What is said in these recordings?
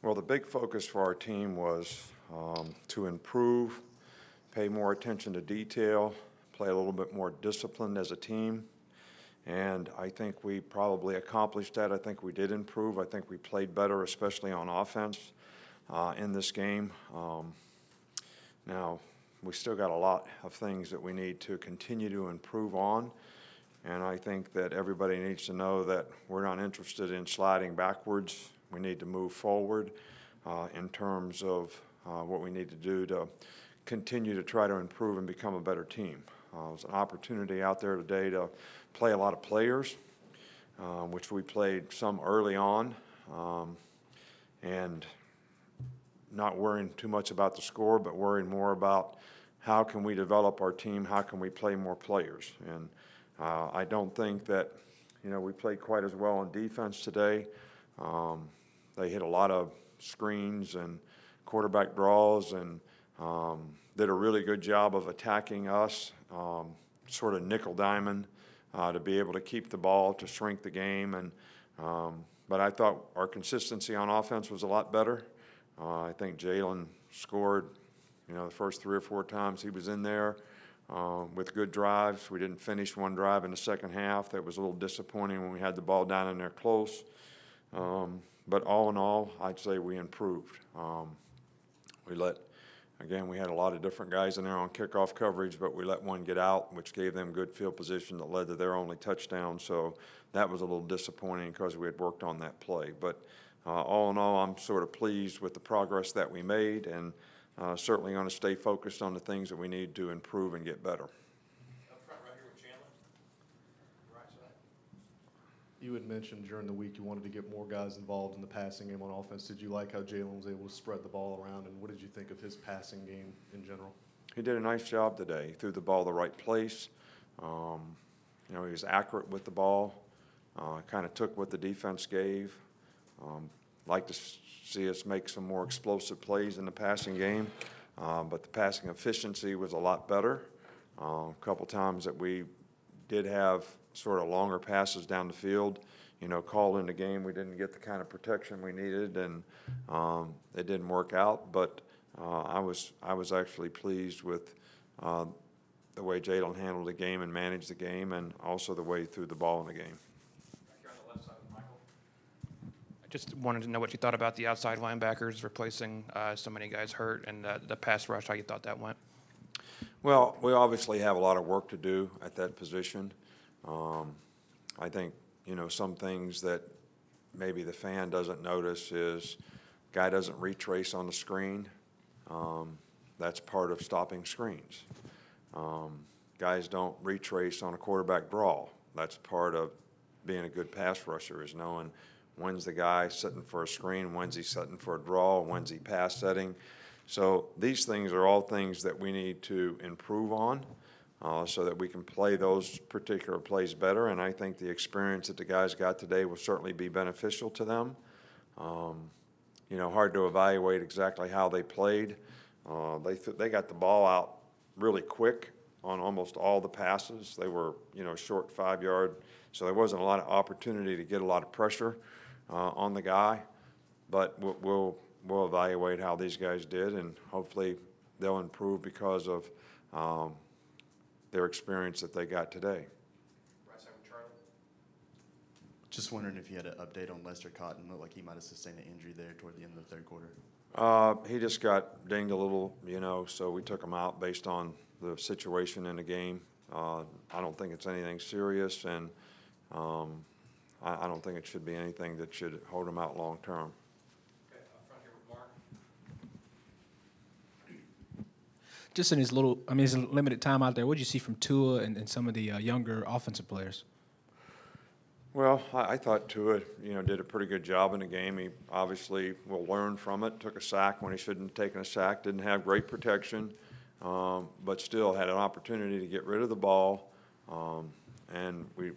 Well, the big focus for our team was to improve, pay more attention to detail, play a little bit more disciplined as a team. And I think we probably accomplished that. I think we did improve. I think we played better, especially on offense in this game. Now, we still got a lot of things that we need to continue to improve on. And I think that everybody needs to know that we're not interested in sliding backwards. We need to move forward in terms of what we need to do to continue to try to improve and become a better team. There's an opportunity out there today to play a lot of players, which we played some early on, and not worrying too much about the score, but worrying more about how can we develop our team, how can we play more players. And I don't think that, we played quite as well on defense today. They hit a lot of screens and quarterback draws and did a really good job of attacking us, sort of nickel diamond, to be able to keep the ball, to shrink the game. And but I thought our consistency on offense was a lot better. I think Jalen scored, the first 3 or 4 times he was in there with good drives. We didn't finish one drive in the second half. That was a little disappointing when we had the ball down in there close. But all in all, I'd say we improved. We had a lot of different guys in there on kickoff coverage, but we let one get out, which gave them good field position that led to their only touchdown. So that was a little disappointing because we had worked on that play. But all in all, I'm sort of pleased with the progress that we made, and certainly going to stay focused on the things that we need to improve and get better. Up front right here with Chandler, right side. You had mentioned during the week you wanted to get more guys involved in the passing game on offense. Did you like how Jalen was able to spread the ball around, and what did you think of his passing game in general? He did a nice job today. He threw the ball the right place. He was accurate with the ball, kind of took what the defense gave. Like to see us make some more explosive plays in the passing game, but the passing efficiency was a lot better. A couple times that we did have sort of longer passes down the field, called in the game. We didn't get the kind of protection we needed, and it didn't work out. But I was actually pleased with the way Jalen handled the game and managed the game, and also the way he threw the ball in the game. I just wanted to know what you thought about the outside linebackers replacing so many guys hurt, and the pass rush, how you thought that went. Well, we obviously have a lot of work to do at that position. I think, some things that maybe the fan doesn't notice is guy doesn't retrace on the screen. That's part of stopping screens. Guys don't retrace on a quarterback draw. That's part of being a good pass rusher, is knowing when's the guy sitting for a screen, when's he sitting for a draw, when's he pass setting. So these things are all things that we need to improve on so that we can play those particular plays better. And I think the experience that the guys got today will certainly be beneficial to them. Hard to evaluate exactly how they played. They got the ball out really quick on almost all the passes. They were, short 5-yard, so there wasn't a lot of opportunity to get a lot of pressure on the guy. But we'll evaluate how these guys did, and hopefully they'll improve because of their experience that they got today. Right side with Charlie. Just wondering if you had an update on Lester Cotton. Looked like he might have sustained an injury there toward the end of the third quarter. He just got dinged a little, so we took him out based on the situation in the game. I don't think it's anything serious, and I don't think it should be anything that should hold him out long term. Okay, up front here with Mark. Just in his limited time out there, what did you see from Tua and some of the younger offensive players? Well, I thought Tua, did a pretty good job in the game. He obviously will learn from it. Took a sack when he shouldn't have taken a sack. Didn't have great protection, but still had an opportunity to get rid of the ball. And we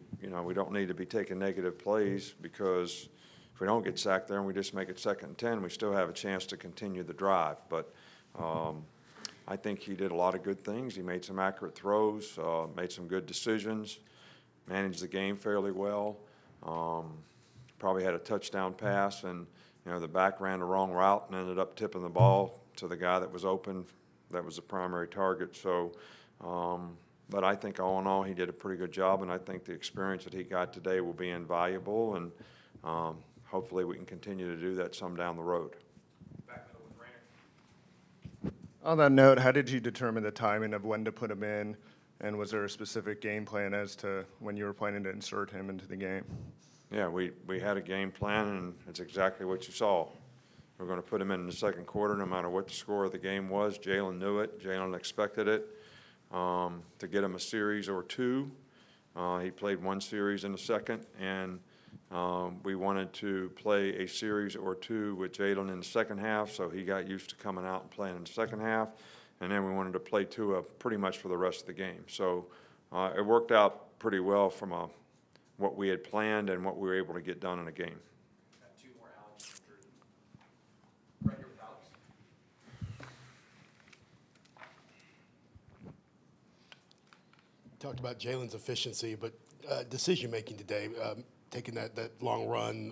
don't need to be taking negative plays, because if we don't get sacked there and we just make it 2nd and 10, we still have a chance to continue the drive. But I think he did a lot of good things. He made some accurate throws, made some good decisions, managed the game fairly well. Probably had a touchdown pass, and the back ran the wrong route and ended up tipping the ball to the guy that was open. That was the primary target. So, but I think all in all, he did a pretty good job, and I think the experience that he got today will be invaluable, and hopefully we can continue to do that some down the road. On that note, how did you determine the timing of when to put him in, and was there a specific game plan as to when you were planning to insert him into the game? Yeah, we had a game plan, and it's exactly what you saw. We're going to put him in the second quarter no matter what the score of the game was. Jalen knew it. Jalen expected it, to get him a series or two. He played one series in the second, and we wanted to play a series or two with Jalen in the second half, so he got used to coming out and playing in the second half. And then we wanted to play Tua pretty much for the rest of the game. So it worked out pretty well from what we had planned and what we were able to get done in a game. Got two more, Alex. Right here with Alex. Talked about Jalen's efficiency, but decision-making today, taking that long run,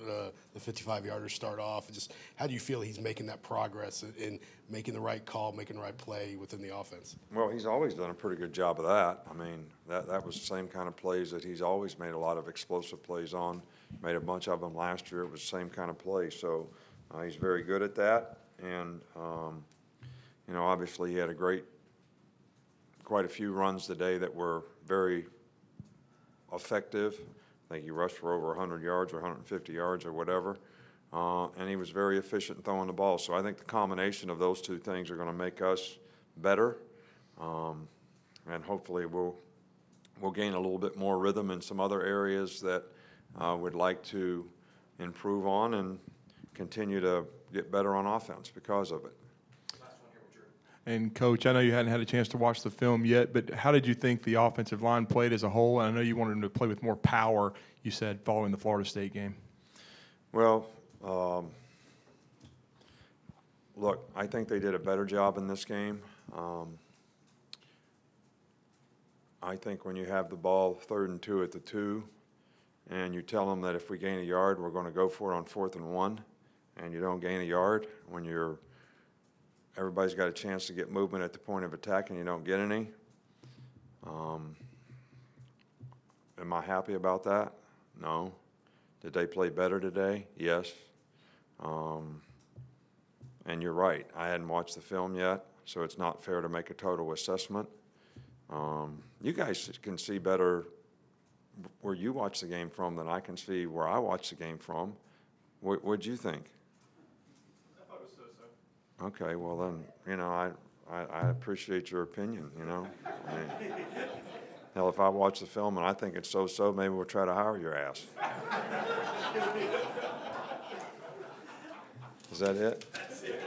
the 55-yarder start off, just how do you feel he's making that progress in making the right call, making the right play within the offense? Well, he's always done a pretty good job of that. I mean, that was the same kind of plays that he's always made a lot of explosive plays on. Made a bunch of them last year. It was the same kind of play. So he's very good at that. And, obviously he had quite a few runs today that were very effective. I think he rushed for over 100 yards or 150 yards or whatever. And he was very efficient in throwing the ball. So I think the combination of those two things are going to make us better. And hopefully we'll gain a little bit more rhythm in some other areas that we'd like to improve on and continue to get better on offense because of it. And, Coach, I know you hadn't had a chance to watch the film yet, but how did you think the offensive line played as a whole? And I know you wanted them to play with more power, you said, following the Florida State game. Well, look, I think they did a better job in this game. I think when you have the ball 3rd and 2 at the 2, and you tell them that if we gain a yard, we're going to go for it on 4th and 1, and you don't gain a yard when everybody's got a chance to get movement at the point of attack and you don't get any. Am I happy about that? No. Did they play better today? Yes. And you're right. I hadn't watched the film yet, so it's not fair to make a total assessment. You guys can see better where you watch the game from than I can see where I watch the game from. What'd you think? Okay, well then, I appreciate your opinion, I mean, hell, if I watch the film and I think it's so-so, maybe we'll try to hire your ass. Is that it? That's it.